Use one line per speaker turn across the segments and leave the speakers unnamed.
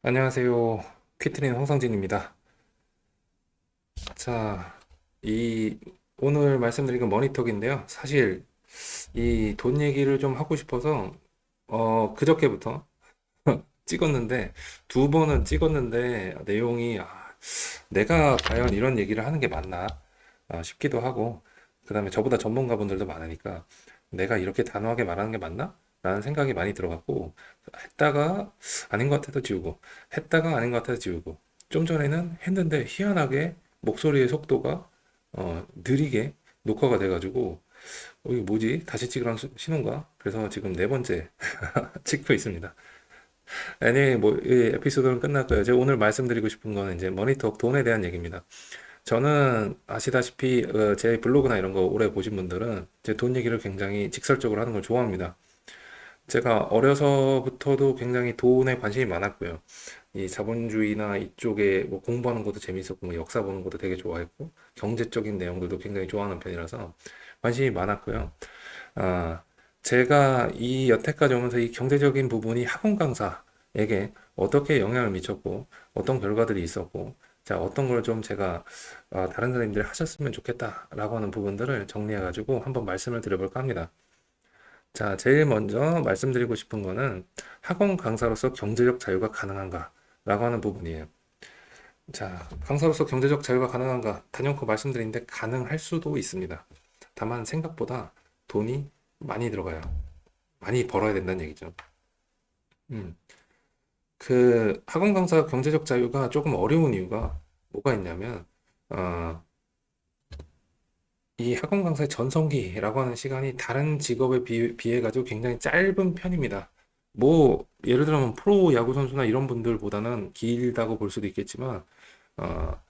안녕하세요. 퀴트린 황성진입니다. 자, 이 오늘 말씀드린 건 머니톡인데요. 사실 이 돈 얘기를 좀 하고 싶어서 그저께부터 찍었는데 두 번은 찍었는데 내용이 내가 과연 이런 얘기를 하는 게 맞나 싶기도 하고 그다음에 저보다 전문가분들도 많으니까 내가 이렇게 단호하게 말하는 게 맞나? 라는 생각이 많이 들어갔고 했다가 아닌 것 같아서 지우고 했다가 아닌 것 같아서 지우고 좀 전에는 했는데 희한하게 목소리의 속도가 느리게 녹화가 돼가지고 이게 뭐지? 다시 찍으라는 신호인가? 그래서 지금 네 번째 찍고 있습니다. 아니 이 에피소드는 끝났고요. 제가 오늘 말씀드리고 싶은 거는 이제 머니톡 돈에 대한 얘기입니다. 저는 아시다시피 제 블로그나 이런 거 오래 보신 분들은 제 돈 얘기를 굉장히 직설적으로 하는 걸 좋아합니다. 제가 어려서부터도 굉장히 돈에 관심이 많았고요. 이 자본주의나 이쪽에 뭐 공부하는 것도 재밌었고, 뭐 역사 보는 것도 되게 좋아했고, 경제적인 내용들도 굉장히 좋아하는 편이라서 관심이 많았고요. 아, 제가 이 여태까지 오면서 이 경제적인 부분이 학원 강사에게 어떻게 영향을 미쳤고, 어떤 결과들이 있었고, 자, 어떤 걸 좀 제가 다른 선생님들이 하셨으면 좋겠다라고 하는 부분들을 정리해가지고 한번 말씀을 드려볼까 합니다. 자, 제일 먼저 말씀드리고 싶은 거는 학원 강사로서 경제적 자유가 가능한가? 라고 하는 부분이에요. 자, 강사로서 경제적 자유가 가능한가? 단연코 말씀드리는데 가능할 수도 있습니다. 다만 생각보다 돈이 많이 들어가요. 많이 벌어야 된다는 얘기죠. 음, 그 학원 강사 경제적 자유가 조금 어려운 이유가 뭐가 있냐면, 어, 이 학원 강사의 전성기라고 하는 시간이 다른 직업에 비해 가지고 굉장히 짧은 편입니다. 뭐 예를 들면 프로 야구 선수나 이런 분들보다는 길다고 볼 수도 있겠지만 어,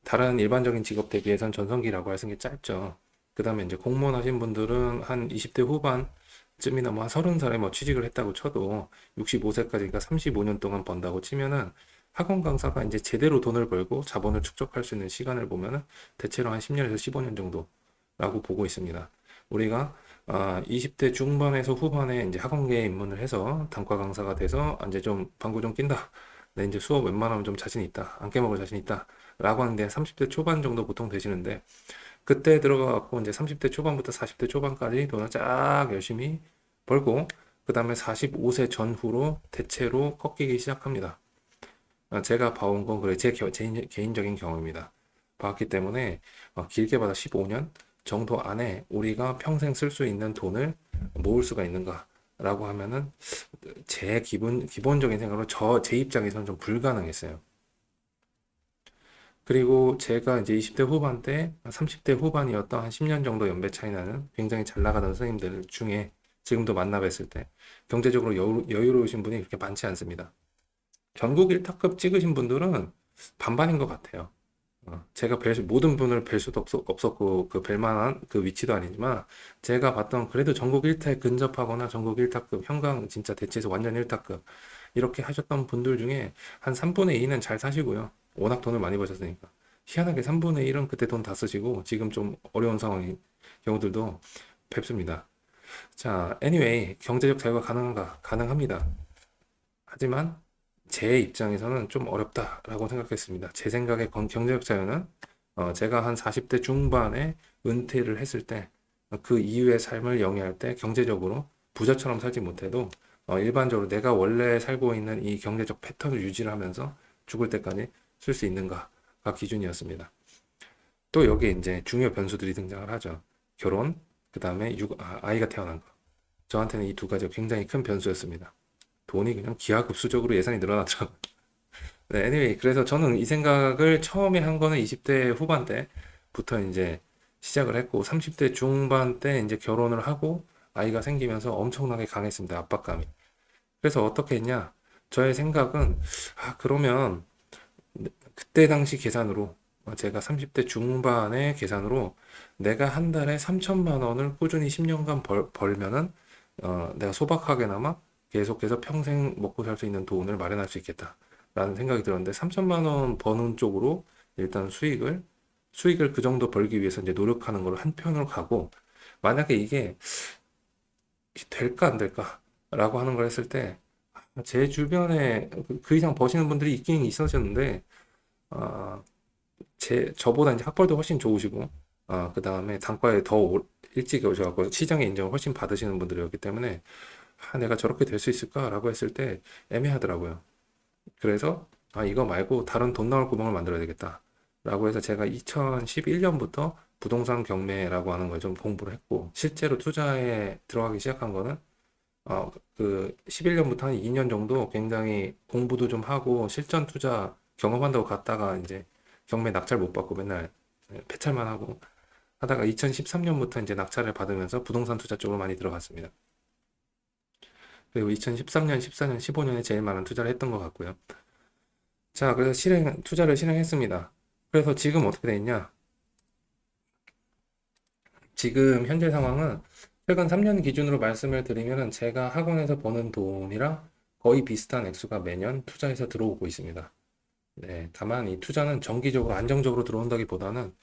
다른 일반적인 직업 대비해선 전성기라고 할 수 있는 게 짧죠. 그다음에 이제 공무원 하신 분들은 한 20대 후반쯤이나 뭐 한 30살에 뭐 취직을 했다고 쳐도 65세까지 그러니까 35년 동안 번다고 치면은 학원 강사가 이제 제대로 돈을 벌고 자본을 축적할 수 있는 시간을 보면은 대체로 한 10년에서 15년 정도라고 보고 있습니다. 우리가 20대 중반에서 후반에 이제 학원계에 입문을 해서 단과 강사가 돼서 이제 좀 방구 좀 낀다. 내 이제 수업 웬만하면 좀 자신 있다. 안 깨먹을 자신 있다. 라고 하는데 30대 초반 정도 보통 되시는데 그때 들어가 갖고 이제 30대 초반부터 40대 초반까지 돈을 쫙 열심히 벌고 그 다음에 45세 전후로 대체로 꺾이기 시작합니다. 제가 봐온 건 그래 제 개인적인 경험입니다. 봤기 때문에 길게 봐서 15년 정도 안에 우리가 평생 쓸 수 있는 돈을 모을 수가 있는가라고 하면은 제 기본적인 생각으로 제 입장에서는 좀 불가능했어요. 그리고 제가 이제 20대 후반 때 30대 후반이었던 한 10년 정도 연배 차이 나는 굉장히 잘 나가던 선생님들 중에 지금도 만나 뵀을 때 경제적으로 여유로우신 분이 그렇게 많지 않습니다. 전국 1타급 찍으신 분들은 반반인 것 같아요. 제가 모든 분을 뵐 수도 없었고 그 뵐 만한 그 위치도 아니지만 제가 봤던 그래도 전국 1타에 근접하거나 전국 1타급 현강 진짜 대체에서 완전 1타급 이렇게 하셨던 분들 중에 한 3분의 2는 잘 사시고요. 워낙 돈을 많이 버셨으니까. 희한하게 3분의 1은 그때 돈 다 쓰시고 지금 좀 어려운 상황인 경우들도 뵙습니다. 자, anyway, 경제적 자유가 가능한가? 가능합니다. 하지만 제 입장에서는 좀 어렵다라고 생각했습니다. 제 생각에 경제적 자유는 제가 한 40대 중반에 은퇴를 했을 때 그 이후의 삶을 영위할 때 경제적으로 부자처럼 살지 못해도 일반적으로 내가 원래 살고 있는 이 경제적 패턴을 유지를 하면서 죽을 때까지 쓸 수 있는가가 기준이었습니다. 또 여기에 이제 중요 변수들이 등장을 하죠. 결혼, 그 다음에 아이가 태어난 거. 저한테는 이 두 가지가 굉장히 큰 변수였습니다. 돈이 그냥 기하급수적으로 예산이 늘어나더라고요. 네, anyway, 그래서 저는 이 생각을 처음에 한 거는 20대 후반 때부터 이제 시작을 했고, 30대 중반 때 이제 결혼을 하고 아이가 생기면서 엄청나게 강했습니다. 압박감이. 그래서 어떻게 했냐? 저의 생각은, 그러면 그때 당시 계산으로, 제가 30대 중반의 계산으로 내가 한 달에 3천만 원을 꾸준히 10년간 벌면은, 내가 소박하게나마 계속해서 평생 먹고 살 수 있는 돈을 마련할 수 있겠다. 라는 생각이 들었는데, 3천만 원 버는 쪽으로 일단 수익을 그 정도 벌기 위해서 이제 노력하는 걸 한편으로 가고, 만약에 이게 될까 안 될까? 라고 하는 걸 했을 때, 제 주변에 그 이상 버시는 분들이 있긴 있으셨는데, 아, 저보다 이제 학벌도 훨씬 좋으시고, 그 다음에 단과에 더 일찍 오셔갖고 시장의 인정을 훨씬 받으시는 분들이었기 때문에, 내가 저렇게 될 수 있을까라고 했을 때 애매하더라고요. 그래서, 이거 말고 다른 돈 나올 구멍을 만들어야 되겠다. 라고 해서 제가 2011년부터 부동산 경매라고 하는 걸 좀 공부를 했고, 실제로 투자에 들어가기 시작한 거는, 그 11년부터 한 2년 정도 굉장히 공부도 좀 하고 실전 투자 경험한다고 갔다가 이제 경매 낙찰 못 받고 맨날 패찰만 하고 하다가 2013년부터 이제 낙찰을 받으면서 부동산 투자 쪽으로 많이 들어갔습니다. 그리고 2013년, 14년, 15년에 제일 많은 투자를 했던 것 같고요. 자, 그래서 투자를 실행했습니다. 그래서 지금 어떻게 돼 있냐? 지금 현재 상황은 최근 3년 기준으로 말씀을 드리면은 제가 학원에서 버는 돈이랑 거의 비슷한 액수가 매년 투자해서 들어오고 있습니다. 네, 다만 이 투자는 정기적으로 안정적으로 들어온다기보다는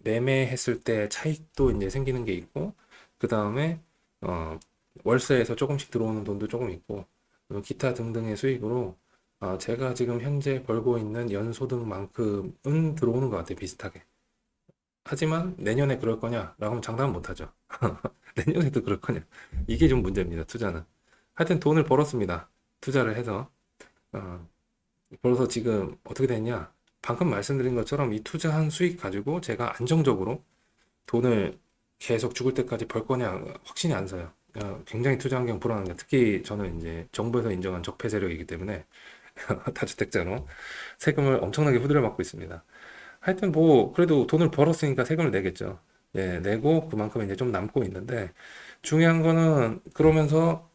매매했을 때 차익도 이제 생기는 게 있고 그 다음에 어, 월세에서 조금씩 들어오는 돈도 조금 있고 기타 등등의 수익으로 제가 지금 현재 벌고 있는 연소득만큼은 들어오는 것 같아요, 비슷하게. 하지만 내년에 그럴 거냐라고 하면 장담은 못 하죠. 내년에도 그럴 거냐. 이게 좀 문제입니다, 투자는. 하여튼 돈을 벌었습니다. 투자를 해서. 어, 벌어서 지금 어떻게 됐냐. 방금 말씀드린 것처럼 이 투자한 수익 가지고 제가 안정적으로 돈을 계속 죽을 때까지 벌 거냐 확신이 안 서요. 굉장히 투자 환경 불안합니다. 특히 저는 이제 정부에서 인정한 적폐 세력이기 때문에 다주택자로 세금을 엄청나게 후드려 맞고 있습니다. 하여튼 뭐 그래도 돈을 벌었으니까 세금을 내겠죠. 예, 내고 그만큼 이제 좀 남고 있는데 중요한 거는 그러면서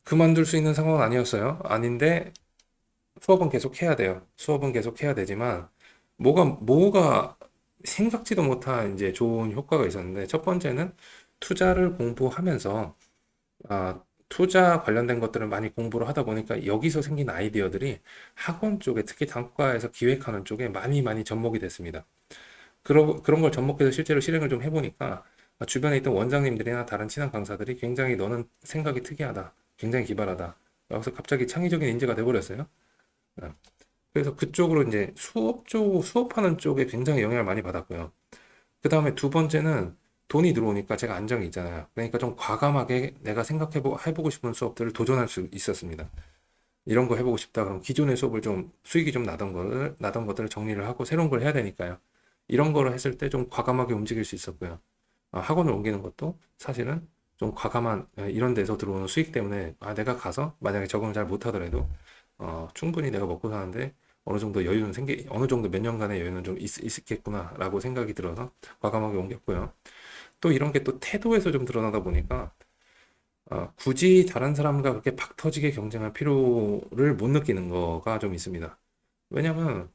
그만둘 수 있는 상황은 아니었어요. 아닌데 수업은 계속 해야 돼요. 수업은 계속 해야 되지만 뭐가 생각지도 못한 이제 좋은 효과가 있었는데 첫 번째는 투자를 공부하면서 투자 관련된 것들을 많이 공부를 하다 보니까 여기서 생긴 아이디어들이 학원 쪽에 특히 단과에서 기획하는 쪽에 많이 많이 접목이 됐습니다. 그런 걸 접목해서 실제로 실행을 좀 해보니까 주변에 있던 원장님들이나 다른 친한 강사들이 굉장히 너는 생각이 특이하다. 굉장히 기발하다. 그래서 갑자기 창의적인 인재가 돼버렸어요. 네. 그래서 그쪽으로 이제 수업하는 쪽에 굉장히 영향을 많이 받았고요. 그 다음에 두 번째는 돈이 들어오니까 제가 안정이 있잖아요. 그러니까 좀 과감하게 내가 해보고 싶은 수업들을 도전할 수 있었습니다. 이런 거 해보고 싶다. 그럼 기존의 수업을 좀 수익이 좀 나던 것들을 정리를 하고 새로운 걸 해야 되니까요. 이런 거를 했을 때 좀 과감하게 움직일 수 있었고요. 학원을 옮기는 것도 사실은 좀 과감한 이런 데서 들어오는 수익 때문에 내가 가서 만약에 적응을 잘 못하더라도 충분히 내가 먹고 사는데 어느 정도 몇 년간의 여유는 좀 있겠구나라고 생각이 들어서 과감하게 옮겼고요. 또 이런 게 또 태도에서 좀 드러나다 보니까 굳이 다른 사람과 그렇게 박 터지게 경쟁할 필요를 못 느끼는 거가 좀 있습니다. 왜냐면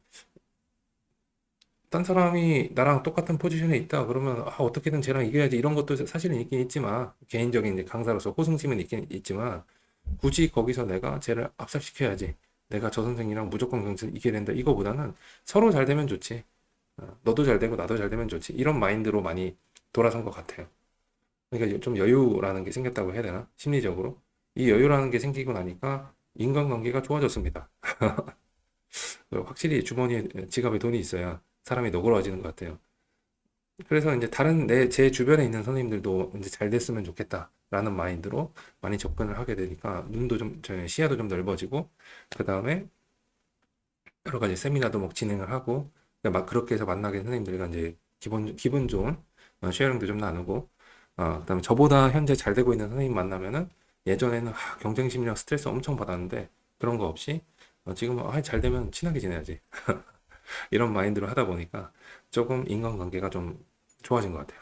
딴 사람이 나랑 똑같은 포지션에 있다 그러면 어떻게든 쟤랑 이겨야지 이런 것도 사실은 있긴 있지만 개인적인 이제 강사로서 호승심은 있긴 있지만 굳이 거기서 내가 쟤를 압살시켜야지 내가 저 선생이랑 무조건 경쟁 이겨야 된다 이거보다는 서로 잘 되면 좋지. 너도 잘 되고 나도 잘 되면 좋지 이런 마인드로 많이 돌아선 것 같아요. 그러니까 좀 여유라는 게 생겼다고 해야 되나 심리적으로 이 여유라는 게 생기고 나니까 인간관계가 좋아졌습니다. 확실히 주머니에 지갑에 돈이 있어야 사람이 너그러워지는 것 같아요. 그래서 이제 제 주변에 있는 선생님들도 이제 잘 됐으면 좋겠다라는 마인드로 많이 접근을 하게 되니까 시야도 좀 넓어지고, 그 다음에 여러 가지 세미나도 막 진행을 하고, 막 그렇게 해서 만나게 된 선생님들과 이제 기분 좋은 쉐어링도 좀 나누고, 그 다음에 저보다 현재 잘 되고 있는 선생님 만나면은 예전에는 경쟁 심리랑 스트레스 엄청 받았는데 그런 거 없이 지금은 잘 되면 친하게 지내야지. 이런 마인드로 하다 보니까 조금 인간관계가 좀 좋아진 것 같아요.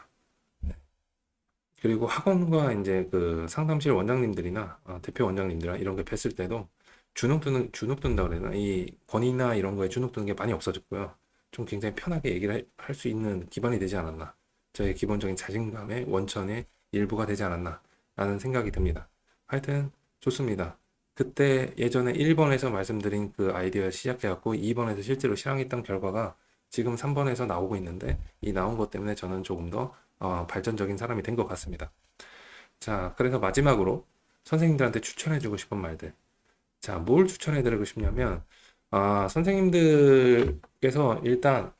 그리고 학원과 이제 그 상담실 원장님들이나 대표 원장님들이나 이런 게 뵀을 때도 주눅 든다 그래나 이 권위나 이런 거에 주눅 드는 게 많이 없어졌고요. 좀 굉장히 편하게 얘기를 할 수 있는 기반이 되지 않았나. 저의 기본적인 자신감의 원천의 일부가 되지 않았나 라는 생각이 듭니다. 하여튼 좋습니다. 그때 예전에 1번에서 말씀드린 그 아이디어 시작해갖고 2번에서 실제로 실행했던 결과가 지금 3번에서 나오고 있는데 이 나온 것 때문에 저는 조금 더 발전적인 사람이 된 것 같습니다. 자, 그래서 마지막으로 선생님들한테 추천해주고 싶은 말들. 자, 뭘 추천해드리고 싶냐면, 선생님들께서 일단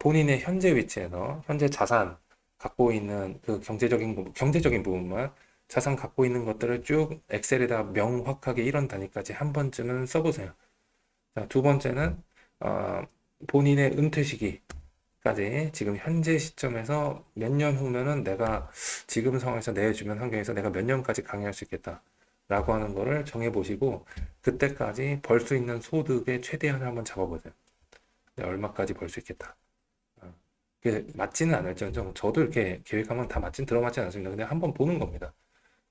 본인의 현재 위치에서 현재 자산 갖고 있는 그 경제적인 부분만 자산 갖고 있는 것들을 쭉 엑셀에다 명확하게 이런 단위까지 한 번쯤은 써보세요. 자, 두 번째는 어, 본인의 은퇴 시기까지 지금 현재 시점에서 몇 년 후면은 내가 지금 상황에서 내 주변 환경에서 내가 몇 년까지 강의할 수 있겠다. 라고 하는 거를 정해보시고 그때까지 벌 수 있는 소득의 최대한을 한번 잡아보세요. 내가 얼마까지 벌 수 있겠다. 그게 맞지는 않을지언정 저도 이렇게 계획하면 다 들어맞지는 않습니다. 근데 한번 보는 겁니다.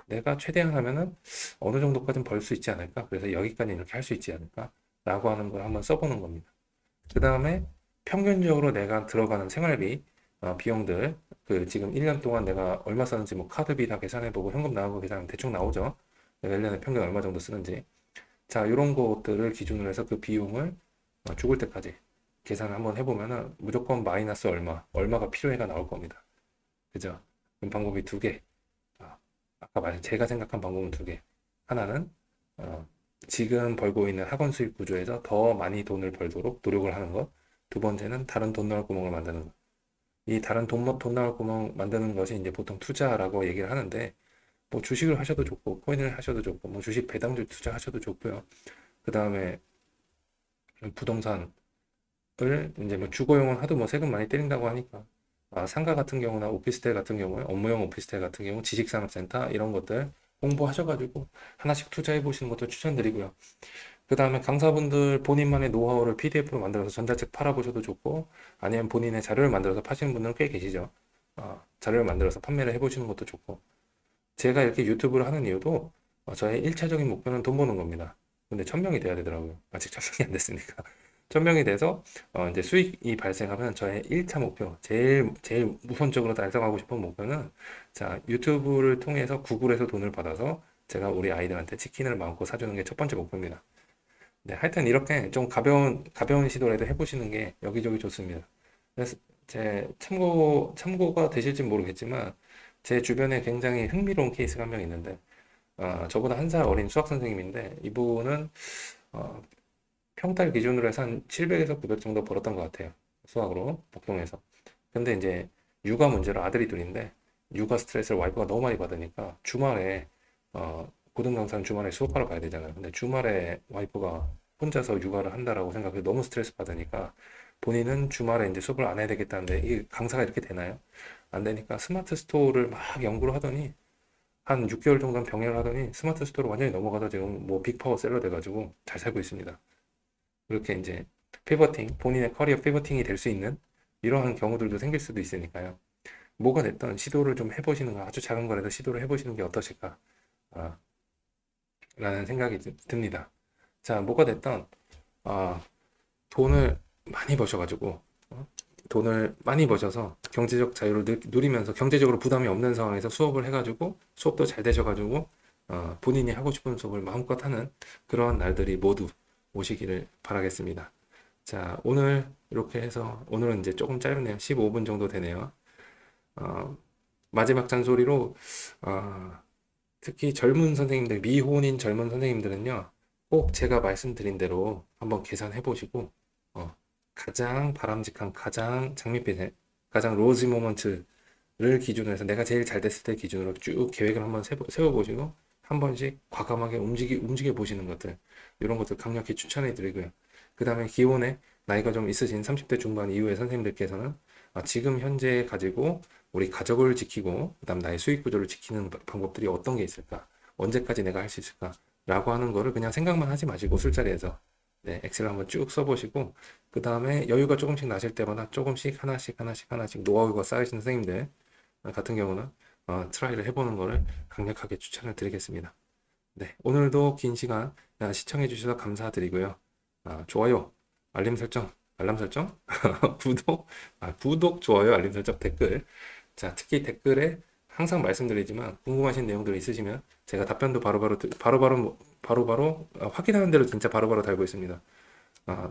내가 최대한 하면은 어느 정도까지는 벌 수 있지 않을까? 그래서 여기까지 이렇게 할 수 있지 않을까? 라고 하는 걸 한번 써보는 겁니다. 그 다음에 평균적으로 내가 들어가는 생활비, 비용들, 그 지금 1년 동안 내가 얼마 썼는지 뭐 카드비 다 계산해보고 현금 나온 거 계산하면 대충 나오죠. 내가 1년에 평균 얼마 정도 쓰는지. 자, 이런 것들을 기준으로 해서 그 비용을 죽을 때까지 계산을 한번 해보면은 무조건 마이너스 얼마가 필요해가 나올 겁니다. 그죠? 그럼 방법이 두 개. 아까 말한 제가 생각한 방법은 두 개. 하나는 지금 벌고 있는 학원 수입 구조에서 더 많이 돈을 벌도록 노력을 하는 것. 두 번째는 다른 돈 나올 구멍을 만드는 것. 이 다른 돈 나올 구멍 만드는 것이 이제 보통 투자라고 얘기를 하는데 뭐 주식을 하셔도 좋고 코인을 하셔도 좋고 뭐 주식 배당주 투자하셔도 좋고요. 그 다음에 부동산을 이제 뭐 주거용은 하도 뭐 세금 많이 때린다고 하니까 상가 같은 경우나 오피스텔 같은 경우에 업무용 오피스텔 같은 경우 지식산업센터 이런 것들 홍보하셔가지고 하나씩 투자해 보시는 것도 추천드리고요. 그 다음에 강사분들 본인만의 노하우를 PDF로 만들어서 전자책 팔아보셔도 좋고 아니면 본인의 자료를 만들어서 파시는 분들은 꽤 계시죠. 자료를 만들어서 판매를 해보시는 것도 좋고 제가 이렇게 유튜브를 하는 이유도 저의 1차적인 목표는 돈 버는 겁니다. 근데 1000명이 돼야 되더라고요. 아직 1000명이 안 됐으니까. 1000명이 돼서 이제 수익이 발생하면 저의 1차 목표, 제일 우선적으로 달성하고 싶은 목표는 자, 유튜브를 통해서 구글에서 돈을 받아서 제가 우리 아이들한테 치킨을 마음껏 사주는 게 첫 번째 목표입니다. 네, 하여튼 이렇게 좀 가벼운 시도라도 해보시는 게 여기저기 좋습니다. 그래서 제 참고가 되실지 모르겠지만 제 주변에 굉장히 흥미로운 케이스가 한 명 있는데 저보다 한 살 어린 수학 선생님인데 이분은 어, 평달 기준으로 해서 한 700에서 900 정도 벌었던 것 같아요. 수학으로 복동해서. 근데 이제 육아 문제로 아들이 둘인데 육아 스트레스를 와이프가 너무 많이 받으니까 주말에 고등 강사는 주말에 수업하러 가야 되잖아요. 근데 주말에 와이프가 혼자서 육아를 한다라고 생각해 너무 스트레스 받으니까 본인은 주말에 이제 수업을 안 해야 되겠다는데 이 강사가 이렇게 되나요? 안 되니까 스마트 스토어를 막 연구를 하더니 한 6개월 정도는 병행을 하더니 스마트 스토어로 완전히 넘어가서 지금 뭐 빅파워 셀러 돼가지고 잘 살고 있습니다. 그렇게 이제 본인의 커리어 피버팅이 될 수 있는 이러한 경우들도 생길 수도 있으니까요. 뭐가 됐든 시도를 좀 해보시는 거 아주 작은 거라도 시도를 해보시는 게 어떠실까 아, 라는 생각이 듭니다. 자, 뭐가 됐든 아, 돈을 많이 버셔가지고 돈을 많이 버셔서 경제적 자유를 누리면서 경제적으로 부담이 없는 상황에서 수업을 해가지고 수업도 잘 되셔가지고 본인이 하고 싶은 수업을 마음껏 하는 그러한 날들이 모두 오시기를 바라겠습니다. 자, 오늘 이렇게 해서 오늘은 이제 조금 짧네요. 15분 정도 되네요. 어, 마지막 잔소리로 특히 젊은 선생님들, 미혼인 젊은 선생님들은요, 꼭 제가 말씀드린 대로 한번 계산해 보시고 어, 가장 바람직한, 가장 장밋빛의, 가장 로즈 모먼트를 기준으로 해서 내가 제일 잘 됐을 때 기준으로 쭉 계획을 한번 세워보시고 한 번씩 과감하게 움직여 보시는 것들 이런 것들 강력히 추천해 드리고요. 그 다음에 기혼에 나이가 좀 있으신 30대 중반 이후의 선생님들께서는 지금 현재 가지고 우리 가족을 지키고 그다음 나의 수익 구조를 지키는 방법들이 어떤 게 있을까? 언제까지 내가 할 수 있을까? 라고 하는 거를 그냥 생각만 하지 마시고 술자리에서 네, 엑셀 한번 쭉 써보시고 그 다음에 여유가 조금씩 나실 때마다 조금씩 하나씩 노하우가 쌓이신 선생님들 같은 경우는 트라이를 해보는 거를 강력하게 추천을 드리겠습니다. 네, 오늘도 긴 시간 시청해 주셔서 감사드리고요. 좋아요, 알람 설정, 구독, 좋아요, 알림 설정, 댓글. 자, 특히 댓글에 항상 말씀드리지만 궁금하신 내용들 있으시면 제가 답변도 바로바로 확인하는 대로 진짜 바로바로 달고 있습니다.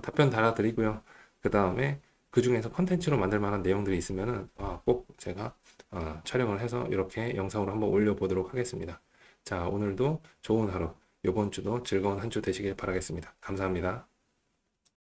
답변 달아드리고요. 그 다음에 그 중에서 컨텐츠로 만들 만한 내용들이 있으면은 꼭 제가 촬영을 해서 이렇게 영상으로 한번 올려보도록 하겠습니다. 자, 오늘도 좋은 하루, 이번 주도 즐거운 한 주 되시길 바라겠습니다. 감사합니다.